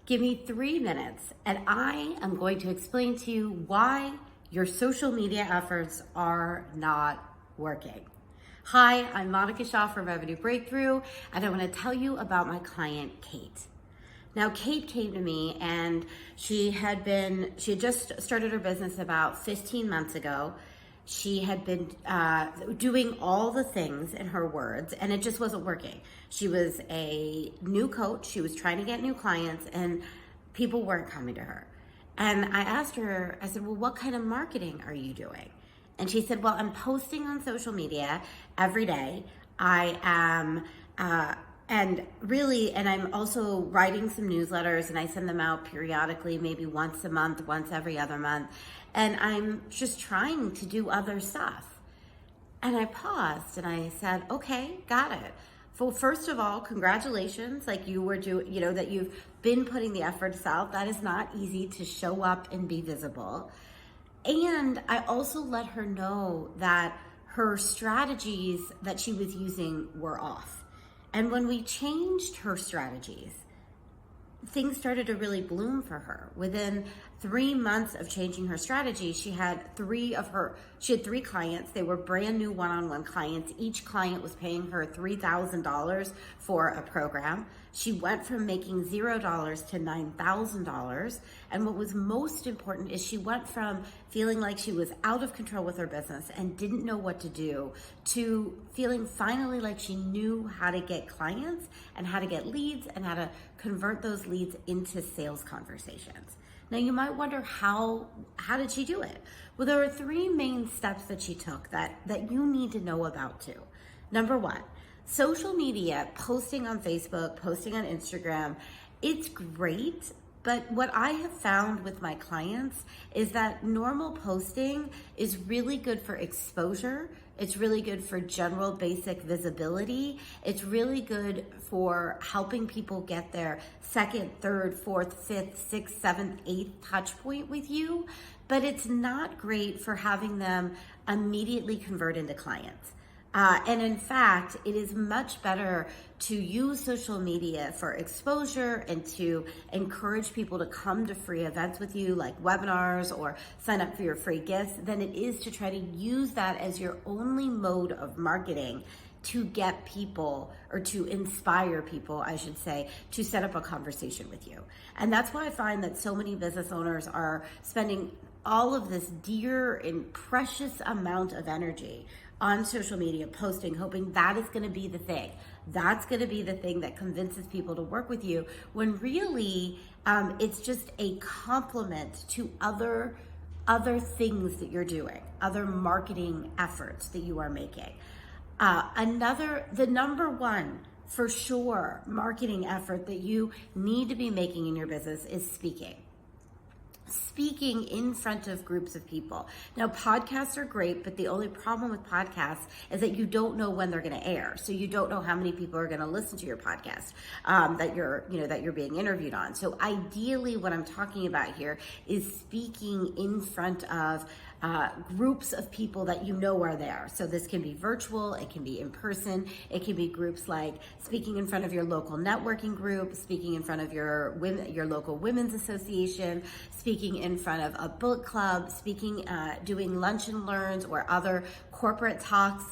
Give me 3 minutes and I am going to explain to you why your social media efforts are not working. Hi, I'm Monica Shah from Revenue Breakthrough, and I want to tell you about my client, Kate. Now, Kate came to me and she had just started her business about 15 months ago. She had been doing all the things, in her words, and it just wasn't working. She was a new coach. She was trying to get new clients and people weren't coming to her. And I asked her, I said, well, what kind of marketing are you doing? And she said, well, I'm posting on social media every day. I am, and I'm also writing some newsletters and I send them out periodically, maybe once a month, once every other month. And I'm just trying to do other stuff. And I paused and I said, okay, got it. Well, first of all, congratulations. Like you were that you've been putting the efforts out. That is not easy to show up and be visible. And I also let her know that her strategies that she was using were off. And when we changed her strategies, things started to really bloom for her. Within 3 months of changing her strategy, she had three clients. They were brand new one-on-one clients. Each client was paying her $3,000 for a program. She went from making $0 to $9,000. And what was most important is she went from feeling like she was out of control with her business and didn't know what to do to feeling finally like she knew how to get clients and how to get leads and how to convert those leads into sales conversations. Now you might wonder how did she do it? Well, there are 3 main steps that she took that you need to know about too. Number 1, social media, posting on Facebook, posting on Instagram, it's great. But what I have found with my clients is that normal posting is really good for exposure. It's really good for general basic visibility. It's really good for helping people get their 2nd, 3rd, 4th, 5th, 6th, 7th, 8th touch point with you. But it's not great for having them immediately convert into clients. And in fact, it is much better to use social media for exposure and to encourage people to come to free events with you, like webinars or sign up for your free gifts, than it is to try to use that as your only mode of marketing to get people, or to inspire people, I should say, to set up a conversation with you. And that's why I find that so many business owners are spending all of this dear and precious amount of energy on social media posting, hoping that is going to be the thing. That's going to be the thing that convinces people to work with you, when really it's just a complement to other things that you're doing, other marketing efforts that you are making. The number 1 for sure marketing effort that you need to be making in your business is speaking in front of groups of people. Now, podcasts are great, but the only problem with podcasts is that you don't know when they're going to air. So you don't know how many people are going to listen to your podcast that you're being interviewed on. So ideally, what I'm talking about here is speaking in front of groups of people that you know are there. So this can be virtual, it can be in person, it can be groups like speaking in front of your local networking group, speaking in front of your local women's association, speaking in front of a book club, doing lunch and learns or other corporate talks.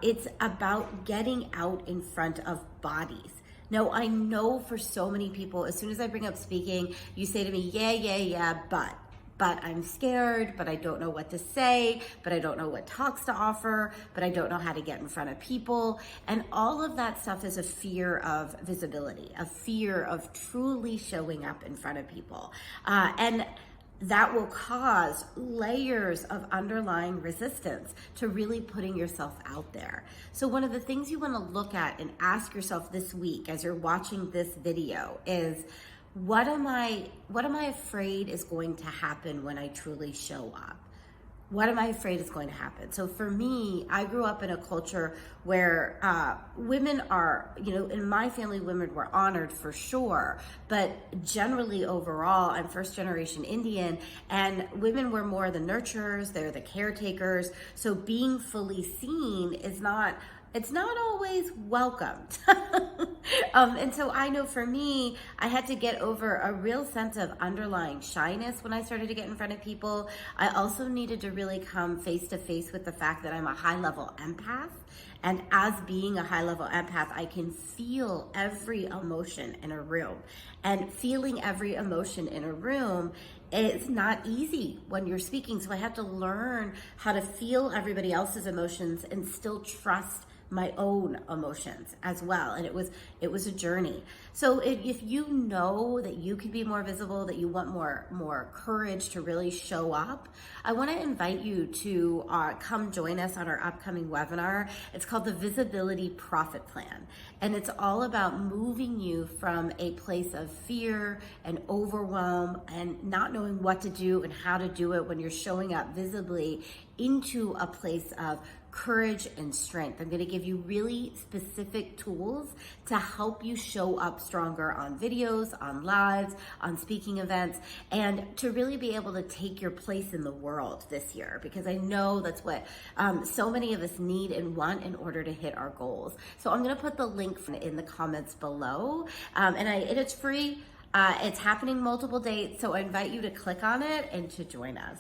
It's about getting out in front of bodies. Now, I know for so many people, as soon as I bring up speaking, you say to me, yeah, but I'm scared, but I don't know what to say, but I don't know what talks to offer, but I don't know how to get in front of people. And all of that stuff is a fear of visibility, a fear of truly showing up in front of people. And that will cause layers of underlying resistance to really putting yourself out there. So one of the things you want to look at and ask yourself this week as you're watching this video is, what am I afraid is going to happen when I truly show up? What am I afraid is going to happen? So for me, I grew up in a culture where women are, in my family, women were honored for sure, but generally overall, I'm first generation Indian, and women were more the nurturers, they're the caretakers. So being fully seen is not it's not always welcomed. And so I know for me, I had to get over a real sense of underlying shyness when I started to get in front of people. I also needed to really come face to face with the fact that I'm a high level empath. And as being a high level empath, I can feel every emotion in a room. And feeling every emotion in a room is not easy when you're speaking. So I had to learn how to feel everybody else's emotions and still trust my own emotions as well. And it was a journey. So if you know that you can be more visible, that you want more courage to really show up, I want to invite you to come join us on our upcoming webinar. It's called the Visibility Profit Plan. And it's all about moving you from a place of fear and overwhelm and not knowing what to do and how to do it when you're showing up visibly into a place of courage and strength. I'm going to give you really specific tools to help you show up stronger on videos, on lives, on speaking events, and to really be able to take your place in the world this year, because I know that's what so many of us need and want in order to hit our goals. So I'm going to put the link in the comments below, and it's free. It's happening multiple dates, so I invite you to click on it and to join us.